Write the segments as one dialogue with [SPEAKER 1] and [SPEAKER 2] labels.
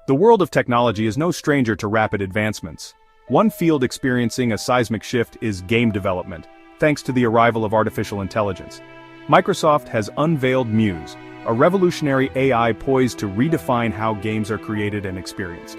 [SPEAKER 1] The world of technology is no stranger to rapid advancements. One field experiencing a seismic shift is game development, thanks to the arrival of artificial intelligence. Microsoft has unveiled Muse, a revolutionary AI poised to redefine how games are created and experienced.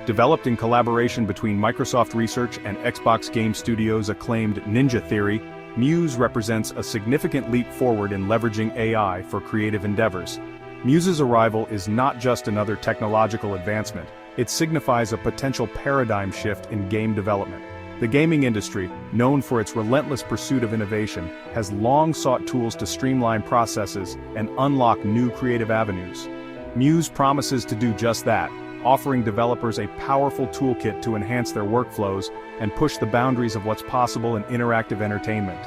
[SPEAKER 1] Developed in collaboration between Microsoft Research and Xbox Game Studios' acclaimed Ninja Theory, Muse represents a significant leap forward in leveraging AI for creative endeavors. Muse's arrival is not just another technological advancement, it signifies a potential paradigm shift in game development. The gaming industry, known for its relentless pursuit of innovation, has long sought tools to streamline processes and unlock new creative avenues. Muse promises to do just that, offering developers a powerful toolkit to enhance their workflows and push the boundaries of what's possible in interactive entertainment.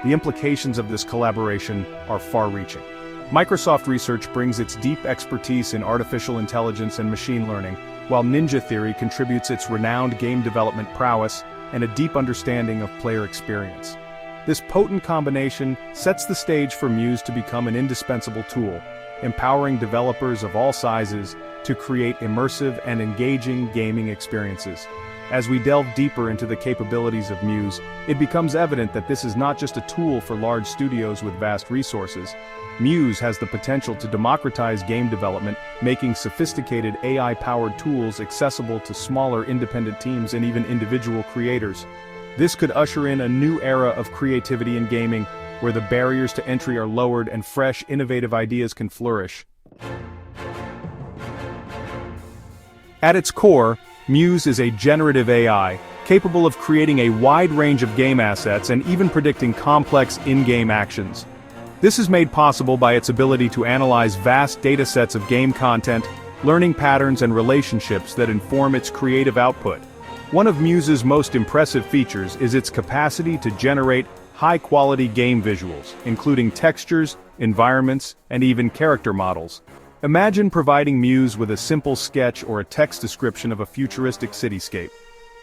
[SPEAKER 1] The implications of this collaboration are far-reaching. Microsoft Research brings its deep expertise in artificial intelligence and machine learning, while Ninja Theory contributes its renowned game development prowess and a deep understanding of player experience. This potent combination sets the stage for Muse to become an indispensable tool, empowering developers of all sizes to create immersive and engaging gaming experiences. As we delve deeper into the capabilities of Muse, it becomes evident that this is not just a tool for large studios with vast resources. Muse has the potential to democratize game development, making sophisticated AI-powered tools accessible to smaller independent teams and even individual creators. This could usher in a new era of creativity in gaming, where the barriers to entry are lowered and fresh, innovative ideas can flourish. At its core, Muse is a generative AI, capable of creating a wide range of game assets and even predicting complex in-game actions. This is made possible by its ability to analyze vast datasets of game content, learning patterns and relationships that inform its creative output. One of Muse's most impressive features is its capacity to generate high-quality game visuals, including textures, environments, and even character models. Imagine providing Muse with a simple sketch or a text description of a futuristic cityscape.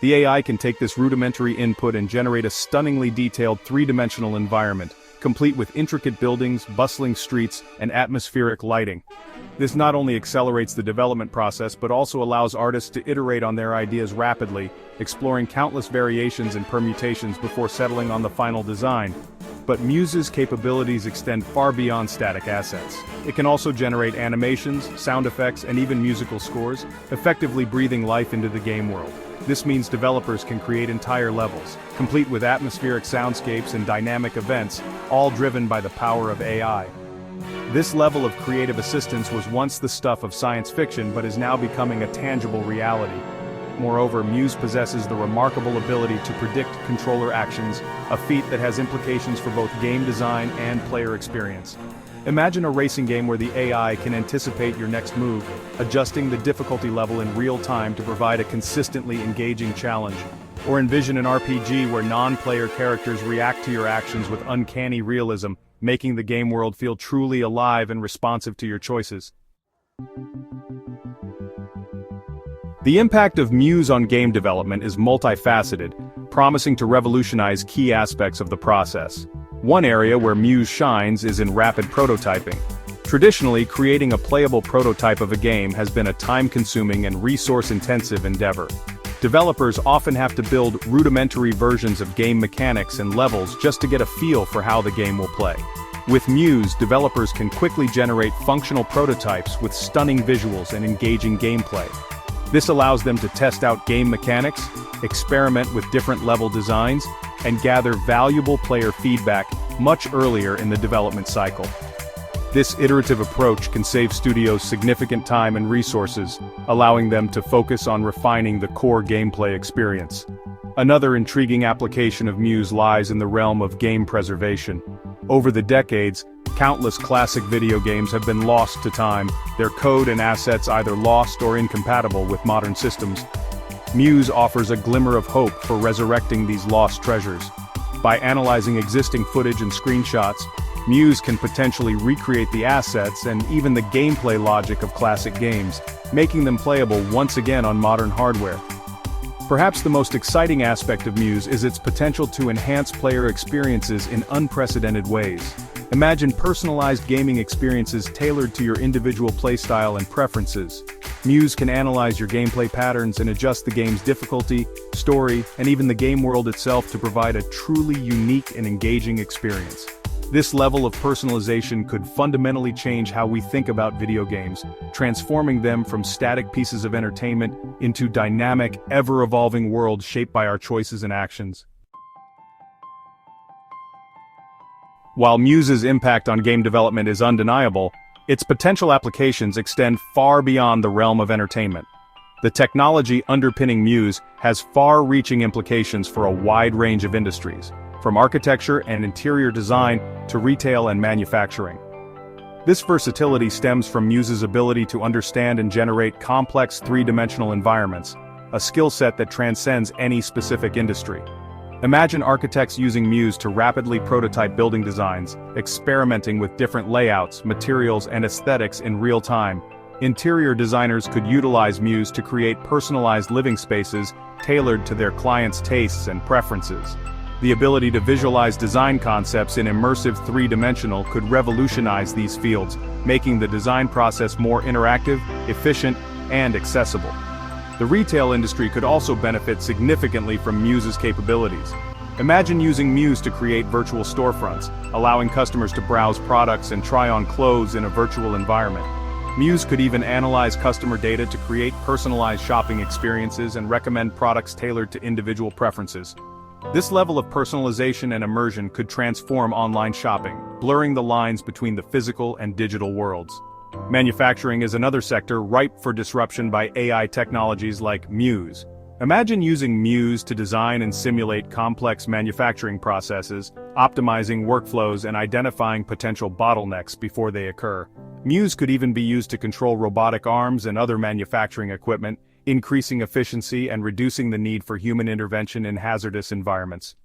[SPEAKER 1] The AI can take this rudimentary input and generate a stunningly detailed three-dimensional environment, complete with intricate buildings, bustling streets, and atmospheric lighting. This not only accelerates the development process but also allows artists to iterate on their ideas rapidly, exploring countless variations and permutations before settling on the final design. But Muse's capabilities extend far beyond static assets. It can also generate animations, sound effects, and even musical scores, effectively breathing life into the game world. This means developers can create entire levels, complete with atmospheric soundscapes and dynamic events, all driven by the power of AI. This level of creative assistance was once the stuff of science fiction but is now becoming a tangible reality. Moreover, Muse possesses the remarkable ability to predict controller actions, a feat that has implications for both game design and player experience. Imagine a racing game where the AI can anticipate your next move, adjusting the difficulty level in real time to provide a consistently engaging challenge. Or envision an RPG where non-player characters react to your actions with uncanny realism, making the game world feel truly alive and responsive to your choices. The impact of Muse on game development is multifaceted, promising to revolutionize key aspects of the process. One area where Muse shines is in rapid prototyping. Traditionally, creating a playable prototype of a game has been a time-consuming and resource-intensive endeavor. Developers often have to build rudimentary versions of game mechanics and levels just to get a feel for how the game will play. With Muse, developers can quickly generate functional prototypes with stunning visuals and engaging gameplay. This allows them to test out game mechanics, experiment with different level designs, and gather valuable player feedback much earlier in the development cycle. This iterative approach can save studios significant time and resources, allowing them to focus on refining the core gameplay experience. Another intriguing application of Muse lies in the realm of game preservation. Over the decades, countless classic video games have been lost to time, their code and assets either lost or incompatible with modern systems. Muse offers a glimmer of hope for resurrecting these lost treasures. By analyzing existing footage and screenshots, Muse can potentially recreate the assets and even the gameplay logic of classic games, making them playable once again on modern hardware. Perhaps the most exciting aspect of Muse is its potential to enhance player experiences in unprecedented ways. Imagine personalized gaming experiences tailored to your individual playstyle and preferences. Muse can analyze your gameplay patterns and adjust the game's difficulty, story, and even the game world itself to provide a truly unique and engaging experience. This level of personalization could fundamentally change how we think about video games, transforming them from static pieces of entertainment into dynamic, ever-evolving worlds shaped by our choices and actions. While Muse's impact on game development is undeniable, its potential applications extend far beyond the realm of entertainment. The technology underpinning Muse has far-reaching implications for a wide range of industries, from architecture and interior design to retail and manufacturing. This versatility stems from Muse's ability to understand and generate complex three-dimensional environments, a skill set that transcends any specific industry. Imagine architects using Muse to rapidly prototype building designs, experimenting with different layouts, materials, and aesthetics in real time. Interior designers could utilize Muse to create personalized living spaces tailored to their clients' tastes and preferences. The ability to visualize design concepts in immersive three-dimensional could revolutionize these fields, making the design process more interactive, efficient, and accessible. The retail industry could also benefit significantly from Muse's capabilities. Imagine using Muse to create virtual storefronts, allowing customers to browse products and try on clothes in a virtual environment. Muse could even analyze customer data to create personalized shopping experiences and recommend products tailored to individual preferences. This level of personalization and immersion could transform online shopping, blurring the lines between the physical and digital worlds. Manufacturing is another sector ripe for disruption by AI technologies like Muse. Imagine using Muse to design and simulate complex manufacturing processes, optimizing workflows and identifying potential bottlenecks before they occur. Muse could even be used to control robotic arms and other manufacturing equipment, increasing efficiency and reducing the need for human intervention in hazardous environments.